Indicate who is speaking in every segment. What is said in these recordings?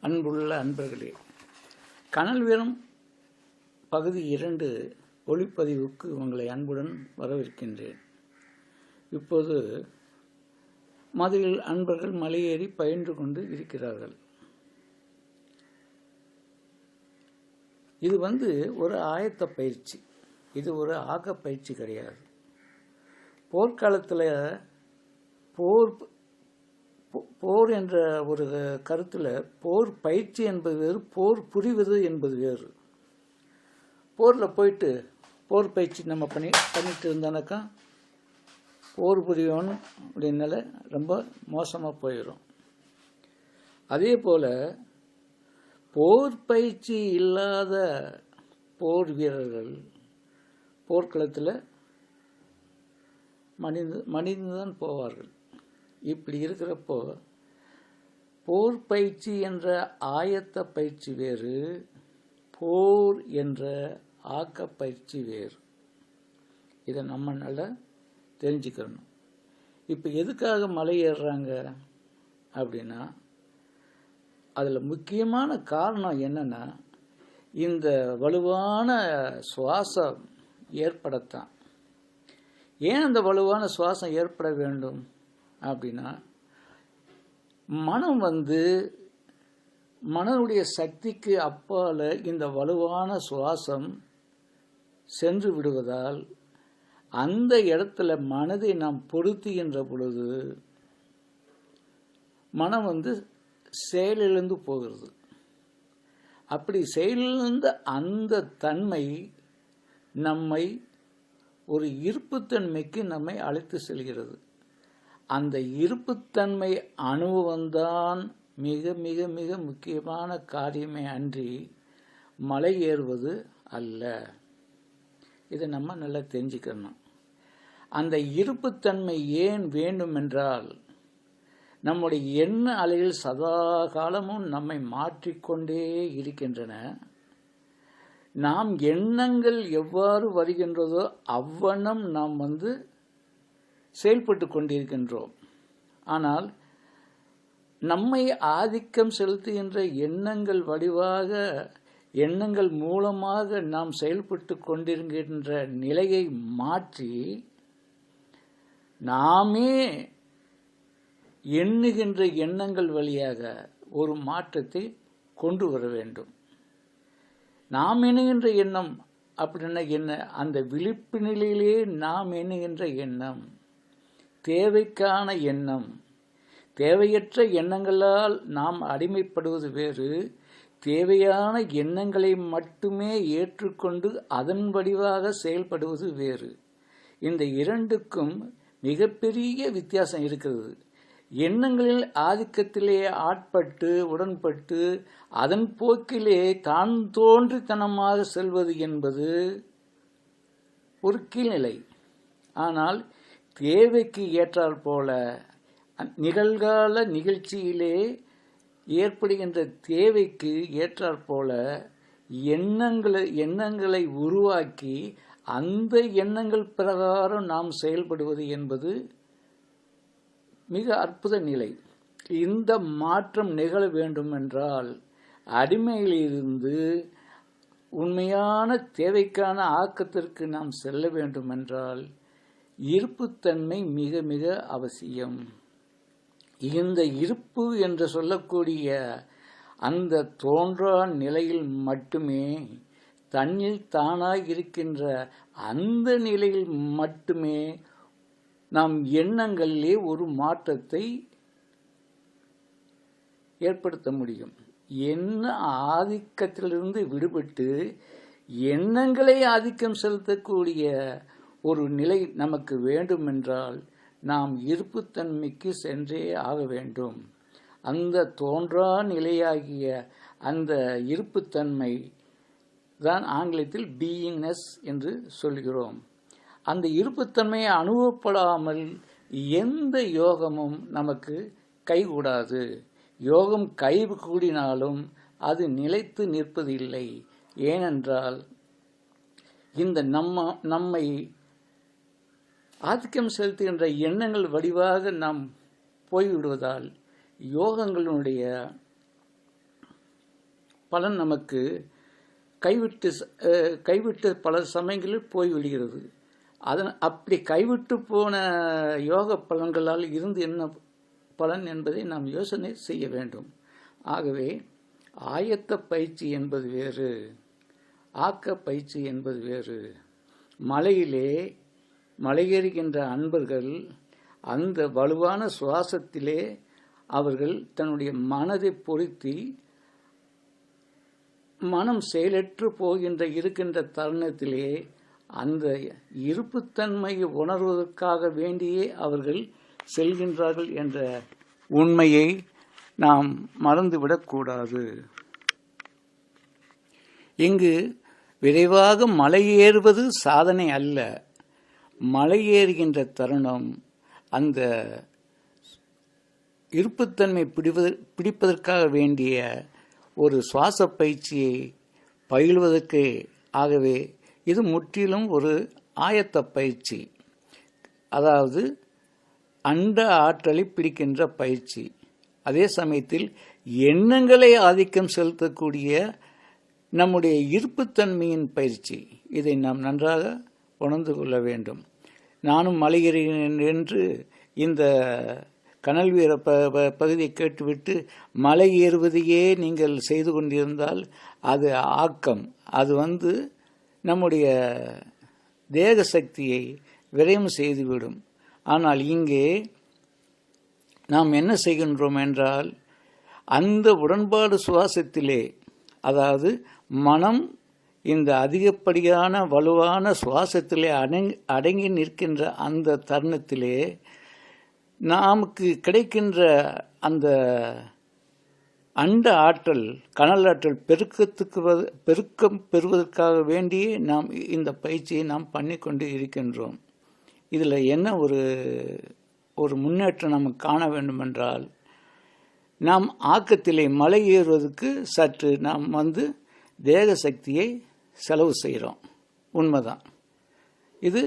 Speaker 1: அன்புள்ள அன்பர்களே, கனல் வீரம் பகுதி 2 ஒளிப்பதிவுக்கு உங்களை அன்புடன் வரவேற்கின்றேன். இப்போது மதுரையில் அன்பர்கள் மலையேறி பயின்று கொண்டு இருக்கிறார்கள். இது ஒரு ஆயத்த பயிற்சி, இது ஒரு ஆக்க பயிற்சி கிடையாது. போர்க்காலத்தில் போர் என்ற ஒரு கருத்தில் போர் பயிற்சி என்பது வேறு, போர் புரிவது என்பது வேறு. போரில் போயிட்டு போர் பயிற்சி நம்ம பண்ணிட்டு இருந்தானாக்கா போர் புரியணும் அப்படின்னால ரொம்ப மோசமாக போயிடும். அதே போல் போர் பயிற்சி இல்லாத போர் வீரர்கள் போர்க்களத்தில் மடிந்துதான் போவார்கள். இப்படி இருக்கிறப்போ போர் பயிற்சி என்ற ஆயத்த பயிற்சி வேறு, போர் என்ற ஆக்க பயிற்சி வேறு. இதை நம்ம நல்லா தெரிஞ்சுக்கணும். இப்போ எதுக்காக மலை ஏறுறாங்க அப்படின்னா, அதில் முக்கியமான காரணம் என்னன்னா, இந்த வலுவான சுவாசம் ஏற்படத்தான். ஏன் அந்த வலுவான சுவாசம் ஏற்பட வேண்டும் அப்படின்னா, மனம் மனனுடைய சக்திக்கு அப்பால இந்த வலுவான சுவாசம் சென்று விடுவதால் அந்த இடத்துல மனதை நாம் பொருத்துகின்ற பொழுது மனம் செயலிழந்து போகிறது. அப்படி செயலிழந்த அந்த தன்மை நம்மை ஒரு இருப்புத்தன்மைக்கு நம்மை அழைத்து செல்கிறது. அந்த இருப்புத்தன்மை அனுபவம்தான் மிக மிக மிக முக்கியமான காரியமே அன்றி மலை ஏறுவது அல்ல. இதை நம்ம நல்லா தெரிஞ்சுக்கணும். அந்த இருப்புத்தன்மை ஏன் வேண்டும் என்றால், நம்முடைய எண்ண அலைகள் சதா காலமும் நம்மை மாற்றிக்கொண்டே இருக்கின்றன. நாம் எண்ணங்கள் எவ்வாறு வருகின்றதோ அவ்வண்ணம் நாம் செயல்பட்டு கொண்டிருக்கின்றோம். ஆனால் நம்மை ஆதிக்கம் செலுத்துகின்ற எண்ணங்கள் வடிவாக, எண்ணங்கள் மூலமாக நாம் செயல்பட்டு கொண்டிருக்கின்ற நிலையை மாற்றி நாமே எண்ணுகின்ற எண்ணங்கள் வழியாக ஒரு மாற்றத்தை கொண்டு வர வேண்டும். நாம் எண்ணுகின்ற எண்ணம் அப்படின்னா என்ன? அந்த விழிப்பு நிலையிலே நாம் எண்ணுகின்ற எண்ணம் தேவைக்கான எண்ணம். தேவையற்ற எண்ணங்களால் நாம் அடிமைப்படுவது வேறு, தேவையான எண்ணங்களை மட்டுமே ஏற்றுக்கொண்டு அதன் வடிவாக செயல்படுவது வேறு. இந்த இரண்டுக்கும் மிகப்பெரிய வித்தியாசம் இருக்கிறது. எண்ணங்களில் ஆதிக்கத்திலே ஆட்பட்டு உடன்பட்டு அதன் போக்கிலே தான் தோன்றித்தனமாக செல்வது என்பது ஒரு கீழ்நிலை. ஆனால் தேவைக்கு ஏற்றால் போல நிகழ்கால நிகழ்ச்சியிலே ஏற்படுகின்ற தேவைக்கு ஏற்றாற் போல எண்ணங்களை உருவாக்கி அந்த எண்ணங்கள் பிரகாரம் நாம் செயல்படுவது என்பது மிக அற்புத நிலை. இந்த மாற்றம் நிகழ வேண்டும் என்றால், அடிமையிலிருந்து உண்மையான தேவைக்கான ஆக்கத்திற்கு நாம் செல்ல வேண்டும் என்றால் இருப்புத்தன்மை மிக மிக அவசியம். இந்த இருப்பு என்று சொல்லக்கூடிய அந்த தோன்றா நிலையில் மட்டுமே, தன்னில் தானாக இருக்கின்ற அந்த நிலையில் மட்டுமே நாம் எண்ணங்களிலே ஒரு மாற்றத்தை ஏற்படுத்த முடியும். எண்ண ஆதிக்கத்திலிருந்து விடுபட்டு எண்ணங்களை ஆதிக்கம் செலுத்தக்கூடிய ஒரு நிலை நமக்கு வேண்டும் என்றால் நாம் இருப்புத்தன்மைக்கு சென்றே ஆக வேண்டும். அந்த தோன்றா நிலையாகிய அந்த இருப்புத்தன்மை தான் ஆங்கிலத்தில் பீயிங்னஸ் என்று சொல்கிறோம். அந்த இருப்புத்தன்மையை அனுபவப்படாமல் எந்த யோகமும் நமக்கு கைகூடாது. யோகம் கை கூடினாலும் அது நிலைத்து நிற்பதில்லை. ஏனென்றால் இந்த நம்மை ஆதிக்கம் செலுத்துகின்ற எண்ணங்கள் வடிவாக நாம் போய்விடுவதால் யோகங்களுடைய பலன் நமக்கு கைவிட்டு பல சமயங்களில் போய்விடுகிறது. அப்படி கைவிட்டு போன யோக பலன்களால் இருந்து என்ன பலன் என்பதை நாம் யோசனை செய்ய வேண்டும். ஆகவே ஆயத்த பயிற்சி என்பது வேறு, ஆக்க பயிற்சி என்பது வேறு. மலையேறுகின்ற அன்பர்கள் அந்த வலுவான சுவாசத்திலே அவர்கள் தன்னுடைய மனதை பொருத்தி மனம் செயலற்று இருக்கின்ற தருணத்திலே அந்த இருப்புத்தன்மையை உணர்வதற்காக வேண்டியே அவர்கள் செல்கின்றார்கள் என்ற உண்மையை நாம் மறந்துவிடக்கூடாது. இங்கு விரைவாக மலையேறுவது சாதனை அல்ல. மலையேறுகின்ற தருணம் அந்த இருப்புத்தன்மை பிடிப்பதற்காக வேண்டிய ஒரு சுவாச பயிற்சியை பயில்வதற்கு. ஆகவே இது முற்றிலும் ஒரு ஆயத்த பயிற்சி, அதாவது அண்ட ஆற்றலை பிடிக்கின்ற பயிற்சி. அதே சமயத்தில் எண்ணங்களை ஆதிக்கம் செலுத்தக்கூடிய நம்முடைய இருப்புத்தன்மையின் பயிற்சி. இதை நாம் நன்றாக உணர்ந்து கொள்ள வேண்டும். நானும் மலையேறுகிறேன் என்று இந்த கனல் வீர பகுதியை கேட்டுவிட்டு மலை ஏறுவதையே நீங்கள் செய்து கொண்டிருந்தால் அது ஆக்கம். அது நம்முடைய தேக சக்தியை விரயம் செய்துவிடும். ஆனால் இங்கே நாம் என்ன செய்கின்றோம் என்றால், அந்த உடன்பாடு சுவாசத்திலே, அதாவது மனம் இந்த அதிகப்படியான வலுவான சுவாசத்திலே அடங்கி நிற்கின்ற அந்த தருணத்திலே நமக்கு கிடைக்கின்ற அந்த அண்ட ஆற்றல், கனல் ஆற்றல் பெருக்கம் பெறுவதற்காக வேண்டியே நாம் இந்த பயிற்சியை நாம் பண்ணிக்கொண்டு இருக்கின்றோம். இதில் என்ன ஒரு முன்னேற்றம் நமக்கு காண வேண்டுமென்றால், நாம் ஆக்கத்திலே மலை ஏறுவதற்கு சற்று நாம் தேக சக்தியை செலவு செய்கிறோம். உண்மைதான். இது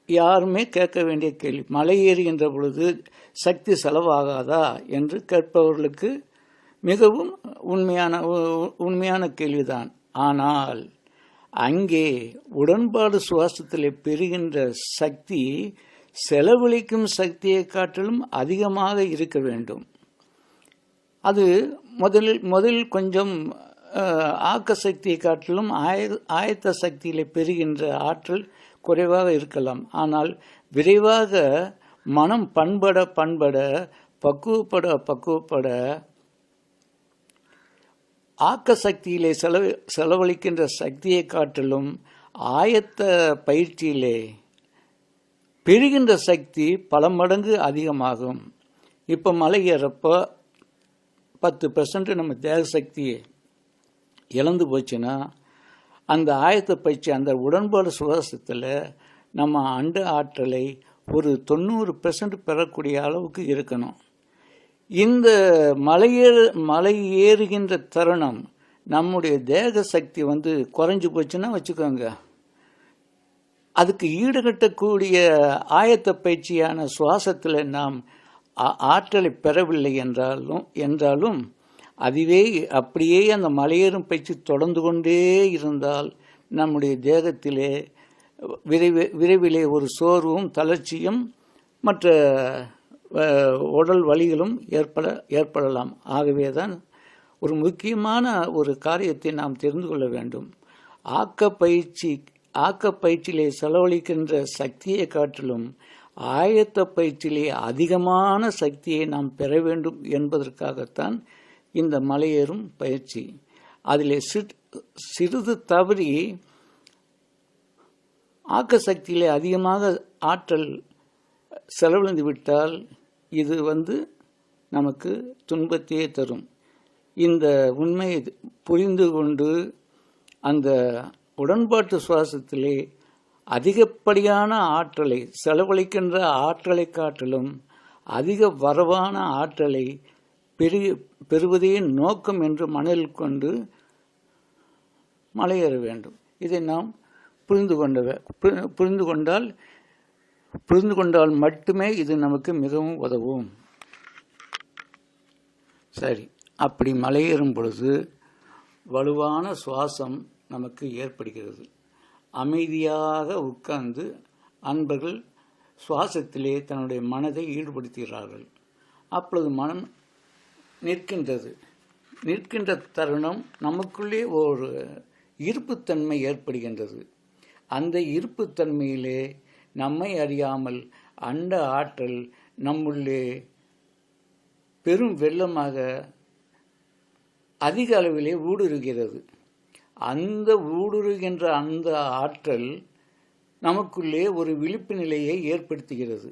Speaker 1: யாருமே கேட்க வேண்டிய கேள்வி. மலை ஏறுகின்ற பொழுது சக்தி செலவாகாதா என்று கேட்பவர்களுக்கு மிகவும் உண்மையான கேள்விதான். ஆனால் அங்கே உடன்பாடு சுவாசத்தில் பெறுகின்ற சக்தி செலவழிக்கும் சக்தியை காட்டிலும் அதிகமாக இருக்க வேண்டும். அது முதலில் கொஞ்சம் ஆக்க சக்தியை காட்டிலும் ஆயத்த சக்தியில் பெறுகின்ற ஆற்றல் குறைவாக இருக்கலாம். ஆனால் விரைவாக மனம் பண்பட பக்குவப்பட ஆக்க சக்தியிலே செலவழிக்கின்ற சக்தியை காட்டிலும் ஆயத்த பயிற்சியிலே பெறுகின்ற சக்தி பல மடங்கு அதிகமாகும். இப்போ மலை ஏறப்போ 10% நம்ம தேக சக்தியை இழந்து போச்சுன்னா, அந்த ஆயத்த பயிற்சி, அந்த உடன்பாடு சுவாசத்தில் நம்ம அண்ட ஆற்றலை ஒரு 90% பெறக்கூடிய அளவுக்கு இருக்கணும். இந்த மலை ஏறுகின்ற தருணம் நம்முடைய தேக சக்தி குறைஞ்சி போச்சுன்னா வச்சுக்கோங்க, அதுக்கு ஈடுகட்டக்கூடிய ஆயத்த பயிற்சியான சுவாசத்தில் நாம் ஆற்றலை பெறவில்லை என்றாலும் அதுவே அப்படியே அந்த மலையேறும் பயிற்சி தொடர்ந்து கொண்டே இருந்தால் நம்முடைய தேகத்திலே விரைவிலே ஒரு சோர்வும் தளர்ச்சியும் மற்ற உடல் வலிகளும் ஏற்படலாம். ஆகவே தான் ஒரு முக்கியமான ஒரு காரியத்தை நாம் தெரிந்து கொள்ள வேண்டும். ஆக்க பயிற்சியிலே செலவழிக்கின்ற சக்தியை காட்டிலும் ஆயத்த பயிற்சியிலே அதிகமான சக்தியை நாம் பெற வேண்டும் என்பதற்காகத்தான் இந்த மலையேறும் பயிற்சி. அதிலே சிறிது தவறி ஆக்க சக்தியிலே அதிகமாக ஆற்றல் செலவழிந்து விட்டால் இது நமக்கு துன்பத்தையே தரும். இந்த உண்மையை புரிந்து கொண்டு அந்த உடன்பாட்டு சுவாசத்திலே அதிகப்படியான ஆற்றலை செலவழிக்கின்ற ஆற்றலை காட்டிலும் அதிக வரவான ஆற்றலை பெறுவதே நோக்கம் என்று மனதில் கொண்டு மலையேற வேண்டும். இதை நாம் புரிந்து கொண்டால் மட்டுமே இது நமக்கு மிகவும் உதவும். சரி, அப்படி மலையேறும் பொழுது வலுவான சுவாசம் நமக்கு ஏற்படுகிறது. அமைதியாக உட்கார்ந்து அன்பர்கள் சுவாசத்திலே தன்னுடைய மனதை ஈடுபடுத்துகிறார்கள். அப்பொழுது மனம் நிற்கின்றது. நிற்கின்ற தருணம் நமக்குள்ளே ஒரு இருப்புத்தன்மை ஏற்படுகின்றது. அந்த இருப்புத்தன்மையிலே நம்மை அறியாமல் அண்ட ஆற்றல் நம்முள்ளே பெரும் வெள்ளமாக அதிக அளவிலே ஊடுருகிறது. அந்த ஊடுருகின்ற அந்த ஆற்றல் நமக்குள்ளே ஒரு விழிப்பு நிலையை ஏற்படுத்துகிறது.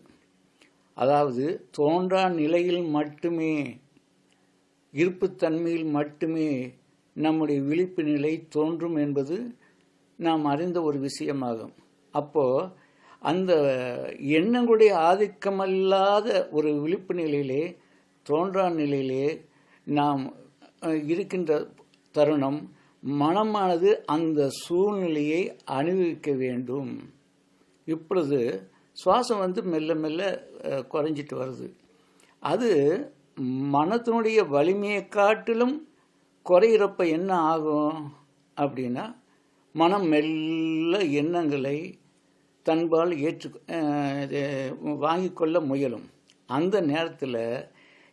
Speaker 1: அதாவது தோன்றா நிலையில் மட்டுமே, இருப்புத்தன்மையில் மட்டுமே நம்முடைய விழிப்பு நிலை தோன்றும் என்பது நாம் அறிந்த ஒரு விஷயமாகும். அப்போ அந்த எண்ணங்களுடைய ஆதிக்கமல்லாத ஒரு விழிப்பு நிலையிலே, தோன்றா நிலையிலே நாம் இருக்கின்ற தருணம் மனமானது அந்த சூழ்நிலையை அனுபவிக்க வேண்டும். இப்பொழுது சுவாசம் மெல்ல மெல்ல குறைஞ்சிட்டு வருது. அது மனத்தினுடைய வலிமையை காட்டிலும் குறையிறப்ப என்ன ஆகும் அப்படின்னா, மனம் மெல்ல எண்ணங்களை தன்பால் வாங்கி கொள்ள முயலும். அந்த நேரத்தில்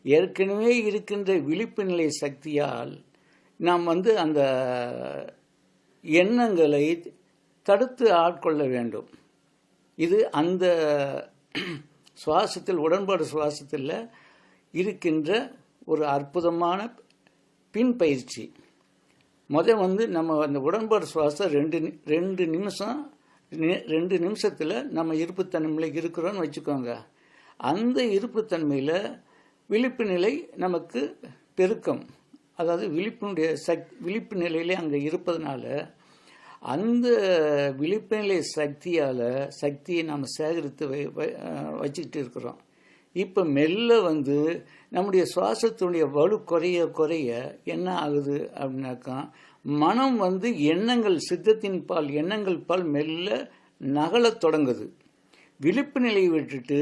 Speaker 1: ஏற்கனவே இருக்கின்ற விழிப்பு நிலை சக்தியால் நாம் அந்த எண்ணங்களை தடுத்து ஆட்கொள்ள வேண்டும். இது அந்த சுவாசத்தில், உடன்பாடு சுவாசத்தில் இருக்கின்ற ஒரு அற்புதமான பின் பயிற்சி. நம்ம அந்த உடன்பாடு சுவாசம் ரெண்டு நிமிஷத்தில் நம்ம இருப்புத்தன்மையில் இருக்கிறோன்னு வச்சுக்கோங்க. அந்த இருப்புத்தன்மையில் விழிப்பு நிலை நமக்கு பெருக்கம், அதாவது விழிப்பு நிலையிலே அங்கே இருப்பதனால அந்த விழிப்பு நிலை சக்தியை நாம் சேகரித்து வச்சுக்கிட்டு இருக்கிறோம். இப்போ மெல்ல நம்முடைய சுவாசத்தினுடைய வலு குறைய குறைய என்ன ஆகுது அப்படின்னாக்கா, மனம் எண்ணங்கள், சித்தத்தின் பால், எண்ணங்கள் பால் மெல்ல நகலத் தொடங்குது. விழிப்பு நிலையை விட்டுட்டு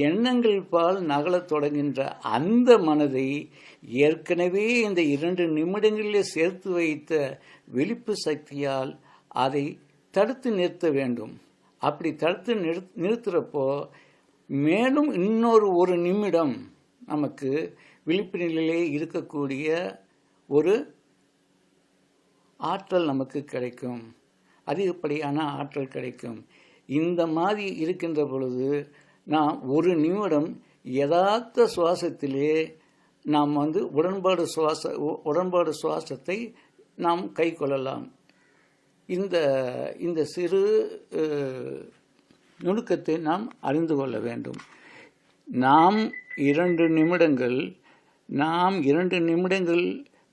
Speaker 1: எண்ணங்கள் பால் நகலத் தொடங்கின்ற அந்த மனதை ஏற்கனவே இந்த 2 நிமிடங்களிலே சேர்த்து வைத்த விழிப்பு சக்தியால் அதை தடுத்து நிறுத்த வேண்டும். அப்படி தடுத்து நிறுத்துறப்போ மேலும் இன்னொரு நிமிடம் நமக்கு விழிப்பு நிலையிலே இருக்கக்கூடிய ஒரு ஆற்றல் நமக்கு கிடைக்கும், அதிகப்படியான ஆற்றல் கிடைக்கும். இந்த மாதிரி இருக்கின்ற பொழுது நாம் 1 நிமிடம் யதார்த்த சுவாசத்திலே நாம் உடன்பாடு சுவாசத்தை நாம் கை கொள்ளலாம். இந்த சிறு நுணுக்கத்தை நாம் அறிந்து கொள்ள வேண்டும். நாம் 2 நிமிடங்கள்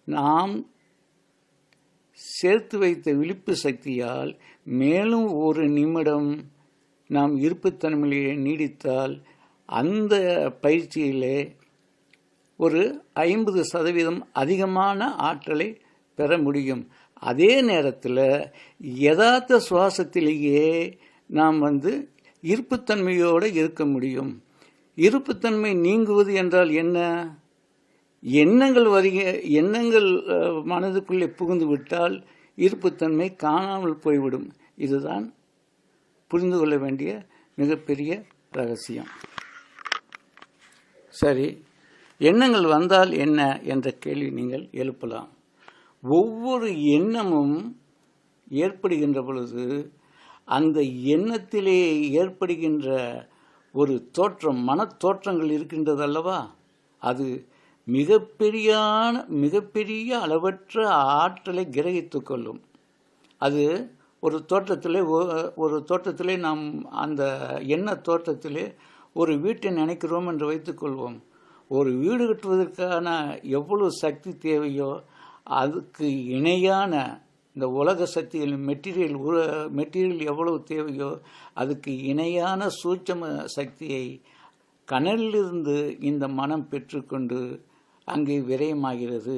Speaker 1: நாம் சேர்த்து வைத்த விழிப்பு சக்தியால் மேலும் 1 நிமிடம் நாம் இருப்புத்தன்மையிலே நீடித்தால் அந்த பயிற்சியிலே ஒரு 50% அதிகமான ஆற்றலை பெற முடியும். அதே நேரத்தில் யதார்த்த சுவாசத்திலேயே நாம் இருப்புத்தன்மையோடு இருக்க முடியும். இருப்புத்தன்மை நீங்குவது என்றால் என்ன? எண்ணங்கள் மனதுக்குள்ளே புகுந்து விட்டால் இருப்புத்தன்மை காணாமல் போய்விடும். இதுதான் புரிந்து கொள்ள வேண்டிய மிகப்பெரிய ரகசியம். சரி, எண்ணங்கள் வந்தால் என்ன என்ற கேள்வி நீங்கள் எழுப்பலாம். ஒவ்வொரு எண்ணமும் ஏற்படுகின்ற பொழுது அந்த எண்ணத்திலே ஏற்படுகின்ற ஒரு தோற்றம், மனத்தோற்றங்கள் இருக்கின்றது அல்லவா, அது மிகப்பெரிய அளவற்ற ஆற்றலை கிரகித்து கொள்ளும். அது ஒரு தோற்றத்திலே நாம் அந்த எண்ண தோற்றத்திலே ஒரு வீட்டை நினைக்கிறோம் என்று வைத்துக்கொள்வோம். ஒரு வீடு கட்டுவதற்கான எவ்வளவு சக்தி தேவையோ அதுக்கு இணையான இந்த உலக சக்திகள், மெட்டீரியல் எவ்வளவு தேவையோ அதுக்கு இணையான சூட்சம சக்தியை கனலிலிருந்து இந்த மனம் பெற்றுக்கொண்டு அங்கே விரயமாகிறது.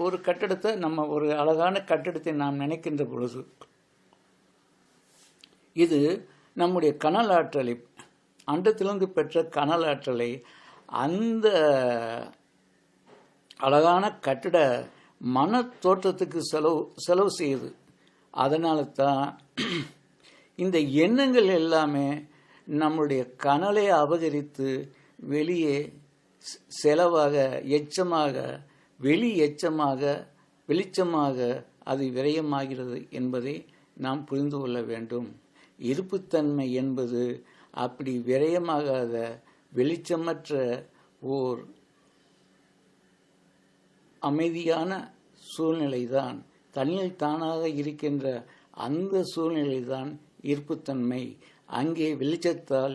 Speaker 1: ஒரு கட்டடத்தை ஒரு அழகான கட்டடத்தை நாம் நினைக்கின்ற பொழுது இது நம்முடைய கனல் ஆற்றலை, அண்டத்திலிருந்து பெற்ற கனல் ஆற்றலை அந்த அழகான கட்டிட மன தோற்றத்துக்கு செலவு செய்யுது. அதனால தான் இந்த எண்ணங்கள் எல்லாமே நம்முடைய கனலை அபகரித்து வெளியே செலவாக எச்சமாக வெளிச்சமாக அது விரயமாகிறது என்பதை நாம் புரிந்து கொள்ள வேண்டும். இருப்புத்தன்மை என்பது அப்படி விரயமாகாத வெளிச்சமற்ற ஓர் அமைதியான சூழ்நிலைதான், தனியில் தானாக இருக்கின்ற அந்த சூழ்நிலைதான் இருப்புத்தன்மை. அங்கே வெளிச்சத்தால்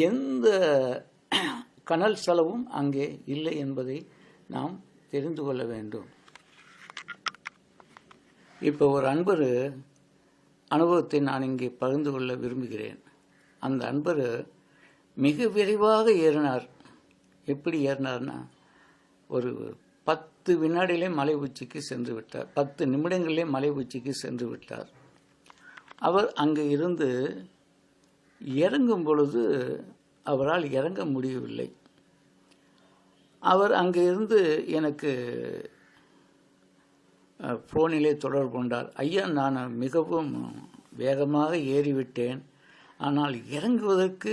Speaker 1: எந்த கனல் செலவும் அங்கே இல்லை என்பதை நாம் தெரிந்து கொள்ள வேண்டும். இப்போ ஒரு அன்பர் அனுபவத்தை நான் இங்கே பகிர்ந்து கொள்ள விரும்புகிறேன். அந்த அன்பர் மிக விரைவாக ஏறினார். எப்படி ஏறினார்னா, ஒரு 10 வினாடியிலே மலை உச்சிக்கு சென்று விட்டார். 10 நிமிடங்களிலே மலை உச்சிக்கு சென்று விட்டார். அவர் அங்கே இருந்து இறங்கும் பொழுது அவரால் இறங்க முடியவில்லை. அவர் அங்கே இருந்து எனக்கு ஃபோனிலே தொடர்பு கொண்டார். ஐயா, நான் மிகவும் வேகமாக ஏறிவிட்டேன், ஆனால் இறங்குவதற்கு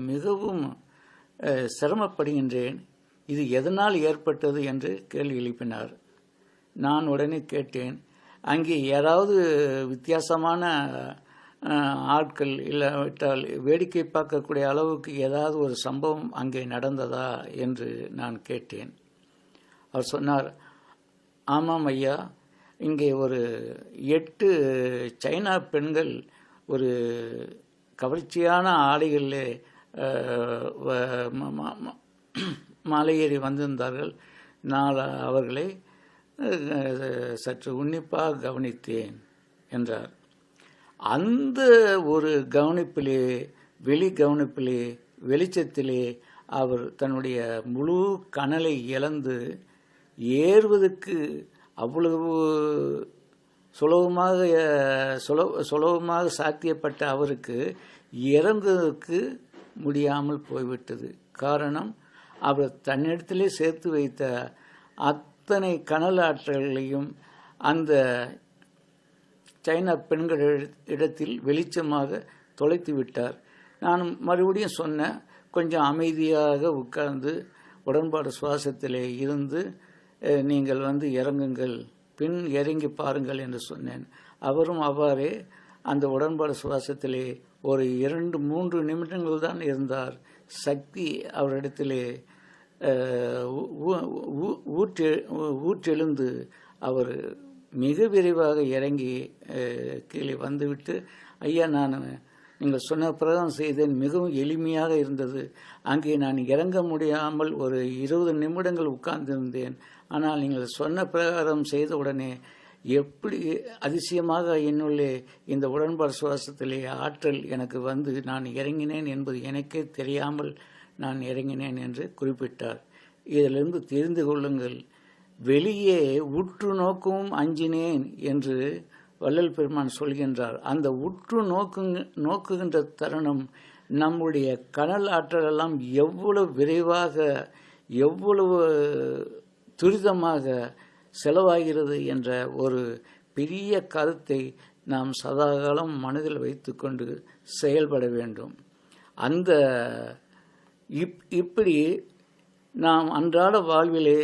Speaker 1: மிகவும் சிரமப்படுகின்றேன். இது எதனால் ஏற்பட்டது என்று கேள்வி எழுப்பினார். நான் உடனே கேட்டேன், அங்கே யாராவது வித்தியாசமான ஆட்கள் இல்லாவிட்டால் வேடிக்கை பார்க்கக்கூடிய அளவுக்கு ஏதாவது ஒரு சம்பவம் அங்கே நடந்ததா என்று நான் கேட்டேன். அவர் சொன்னார், ஆமாம் ஐயா, இங்கே ஒரு 8 சைனா பெண்கள் ஒரு கவர்ச்சியான ஆடைகளிலே மலையேறி வந்திருந்தார்கள். நான் அவர்களை சற்று உன்னிப்பாக கவனித்தேன் என்றார். அந்த ஒரு கவனிப்பிலே, கவனிப்பிலே, வெளிச்சத்திலே அவர் தன்னுடைய முழு கனலை இழந்து ஏறுவதற்கு அவ்வளவு சுலபமாக சாத்தியப்பட்ட அவருக்கு இறங்குவதற்கு முடியாமல் போய்விட்டது. காரணம், அவர் தன்னிடத்திலே சேர்த்து வைத்த அத்தனை கனல் ஆற்றல்களையும் அந்த சைனா பெண்கள் இடத்தில் வெளிச்சமாக தொலைத்து விட்டார். நான் மறுபடியும் சொன்னேன், கொஞ்சம் அமைதியாக உட்கார்ந்து உடன்பாடு சுவாசத்திலே இருந்து நீங்கள் இறங்குங்கள், பின் இறங்கி பாருங்கள் என்று சொன்னேன். அவரும் அவ்வாறே அந்த உடன்பாடு சுவாசத்திலே ஒரு 2-3 நிமிடங்கள் தான் இருந்தார். சக்தி அவரிடத்திலே ஊற்றெழுந்து அவர் மிக விரைவாக இறங்கி கீழே வந்துவிட்டு, ஐயா, நான் நீங்கள் சொன்ன பிரகாரம் செய்தேன், மிகவும் எளிமையாக இருந்தது. அங்கே நான் இறங்க முடியாமல் ஒரு 20 நிமிடங்கள் உட்கார்ந்திருந்தேன். ஆனால் நீங்கள் சொன்ன பிரகாரம் செய்த உடனே எப்படி அதிசயமாக என்னுள்ளே இந்த உடன்பாடு சுவாசத்திலே ஆற்றல் எனக்கு நான் இறங்கினேன் என்பது எனக்கே தெரியாமல் நான் இறங்கினேன் என்று குறிப்பிட்டார். இதிலிருந்து தெரிந்து கொள்ளுங்கள், வெளியே உற்று நோக்கவும் அஞ்சினேன் என்று வள்ளல் பெருமான் சொல்கின்றார். அந்த உற்று நோக்குகின்ற தருணம் நம்முடைய கனல் ஆற்றலெல்லாம் எவ்வளவு விரைவாக, எவ்வளவு துரிதமாக செலவாகிறது என்ற ஒரு பெரிய கருத்தை நாம் சதாகாலம் மனதில் வைத்துக்கொண்டு செயல்பட வேண்டும். அந்த இப்படி நாம் அன்றாட வாழ்விலே,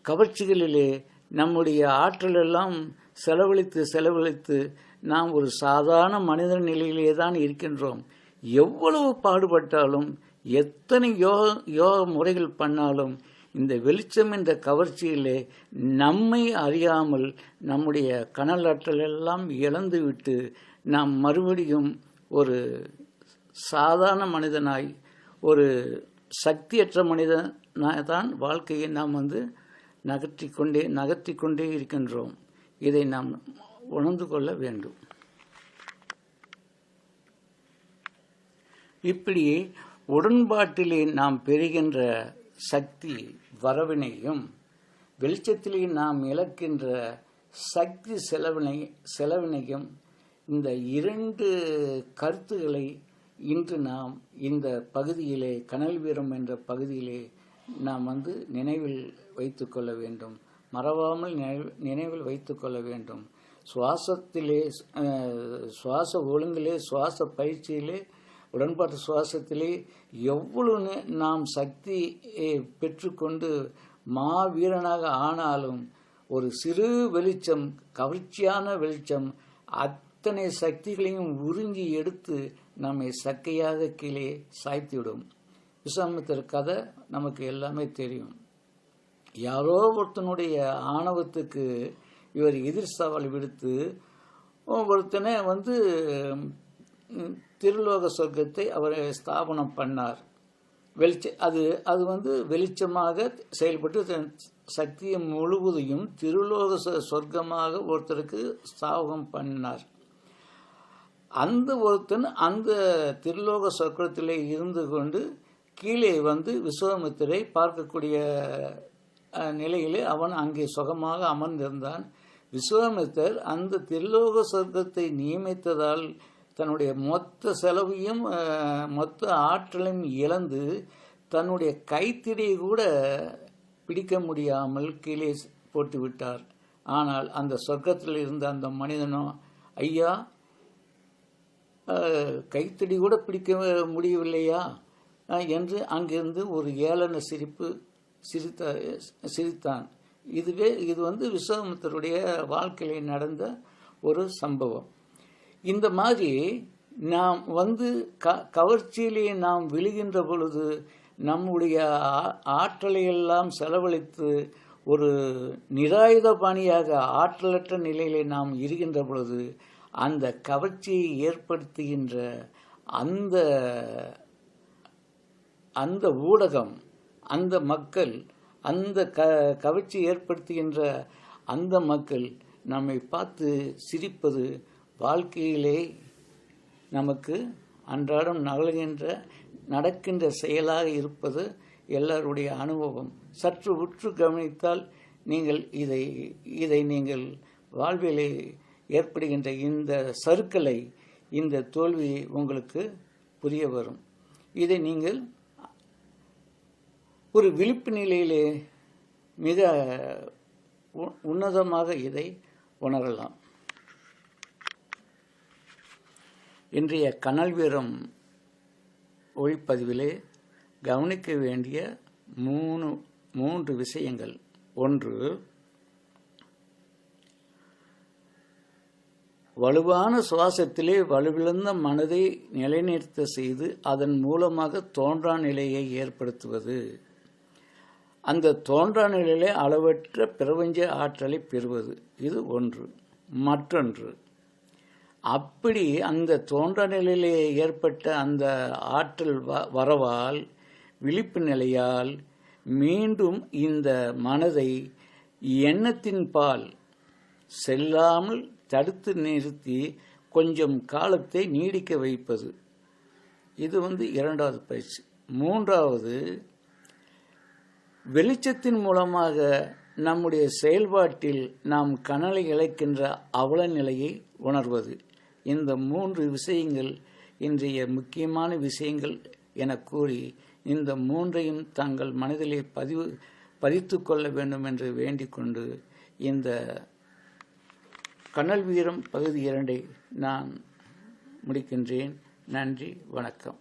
Speaker 1: கவர்ச்சிகளிலே நம்முடைய ஆற்றலெல்லாம் செலவழித்து நாம் ஒரு சாதாரண மனித நிலையிலே தான் இருக்கின்றோம். எவ்வளவு பாடுபட்டாலும், எத்தனை யோக முறைகள் பண்ணாலும், இந்த வெளிச்சம் என்ற கவர்ச்சியிலே நம்மை அறியாமல் நம்முடைய கனல் ஆற்றல் எல்லாம் இழந்துவிட்டு நாம் மறுபடியும் ஒரு சாதாரண மனிதனாய், ஒரு சக்தியற்ற மனிதனாய் தான் வாழ்க்கையை நாம் நகர்த்தி கொண்டே இருக்கின்றோம். இதை நாம் உணர்ந்து கொள்ள வேண்டும். இப்படி உடன்பாட்டிலே நாம் பெறுகின்ற சக்தி வரவினையும், வெளிச்சத்திலே நாம் இழக்கின்ற சக்தி செலவினையும், இந்த 2 கருத்துக்களை இன்று நாம் இந்த பகுதியிலே, கனல் வீரம் என்ற பகுதியிலே நாம் நினைவில் வைத்து கொள்ள வேண்டும், மறவாமல் நினைவில் வைத்து கொள்ள வேண்டும். சுவாசத்திலே, சுவாச ஒழுங்கிலே, சுவாச பயிற்சியிலே, உடன்பாட்டு சுவாசத்திலே எவ்வளவு நாம் சக்தி பெற்றுக்கொண்டு மாவீரனாக ஆனாலும் ஒரு சிறு வெளிச்சம், கவர்ச்சியான வெளிச்சம் அத்தனை சக்திகளையும் உறிஞ்சி எடுத்து நம்மை சக்கையாக கீழே சாய்த்திவிடும். விஸ்வாமித்திரர் கதை நமக்கு எல்லாமே தெரியும். யாரோ ஒருத்தனுடைய ஆணவத்துக்கு இவர் எதிர் சவால் விடுத்து ஒருத்தனை திருலோக சொர்க்கத்தை அவர் ஸ்தாபனம் பண்ணார். அது வெளிச்சமாக செயல்பட்டு சக்தியை முழுவதையும் திருலோக சொர்க்கமாக ஒருத்தருக்கு ஸ்தாபகம் பண்ணார். அந்த ஒருத்தன் அந்த திருலோக சொர்க்கத்திலே இருந்து கொண்டு கீழே விஸ்வாமித்திரை பார்க்கக்கூடிய நிலையிலே அவன் அங்கே சுகமாக அமர்ந்திருந்தான். விஸ்வாமித்தர் அந்த திருலோக சொர்க்கத்தை நியமித்ததால் தன்னுடைய மொத்த செலவையும் மொத்த ஆற்றலையும் இழந்து தன்னுடைய கைத்திடையை கூட பிடிக்க முடியாமல் கீழே போட்டு விட்டார். ஆனால் அந்த சொர்க்கத்தில் இருந்த அந்த மனிதனோ, ஐயா, கைத்தடி கூட பிடிக்க முடியவில்லையா என்று அங்கிருந்து ஒரு ஏளன சிரிப்பு சிரித்தான். இது விஸ்வாமித்தருடைய வாழ்க்கையில் நடந்த ஒரு சம்பவம். இந்த மாதிரி நாம் கவர்ச்சியிலே நாம் விழுகின்ற பொழுது நம்முடைய ஆற்றலை எல்லாம் செலவழித்து ஒரு நிராயுத பாணியாக ஆற்றலற்ற நிலையிலே நாம் இருக்கின்ற பொழுது அந்த கவர்ச்சியை ஏற்படுத்துகின்ற அந்த ஊடகம், அந்த மக்கள், அந்த கவர்ச்சி ஏற்படுத்துகின்ற அந்த மக்கள் நம்மை பார்த்து சிரிப்பது வாழ்க்கையிலே நமக்கு அன்றாடம் நடக்கின்ற செயலாக இருப்பது எல்லாருடைய அனுபவம். சற்று உற்று கவனித்தால் நீங்கள் இதை நீங்கள் வாழ்விலே ஏற்படுகின்ற இந்த சறுக்கலை, இந்த தோல்வி உங்களுக்கு புரிய வரும். இதை நீங்கள் ஒரு விழிப்பு நிலையிலே மிக உன்னதமாக இதை உணரலாம். இன்றைய கனல் வீரம் ஒளிப்பதிவிலே கவனிக்க வேண்டிய மூன்று விஷயங்கள். ஒன்று, வலுவான சுவாசத்திலே வலுவிழந்த மனதை நிலைநிறுத்த செய்து அதன் மூலமாக தோன்றா நிலையை ஏற்படுத்துவது. அந்த தோன்றா நிலையிலே அளவற்ற பிரபஞ்ச ஆற்றலை பெறுவது. இது ஒன்று. மற்றொன்று, அப்படி அந்த தோன்ற நிலையிலே ஏற்பட்ட அந்த ஆற்றல் வரவால், விழிப்பு நிலையால் மீண்டும் இந்த மனதை எண்ணத்தின் பால் செல்லாமல் தடுத்து நிறுத்தி கொஞ்சம் காலத்தை நீடிக்க வைப்பது. இது இரண்டாவது பயிற்சி. மூன்றாவது, வெளிச்சத்தின் மூலமாக நம்முடைய செயல்பாட்டில் நாம் கனலை இழைக்கின்ற அவல நிலையை உணர்வது. இந்த மூன்று விஷயங்கள் இன்றைய முக்கியமான விஷயங்கள் என கூறி இந்த மூன்றையும் தங்கள் மனதிலே பதித்து கொள்ள வேண்டும் என்று வேண்டிக் கொண்டு இந்த கனல் வீரம் பகுதி 2 நான் முடிக்கின்றேன். நன்றி, வணக்கம்.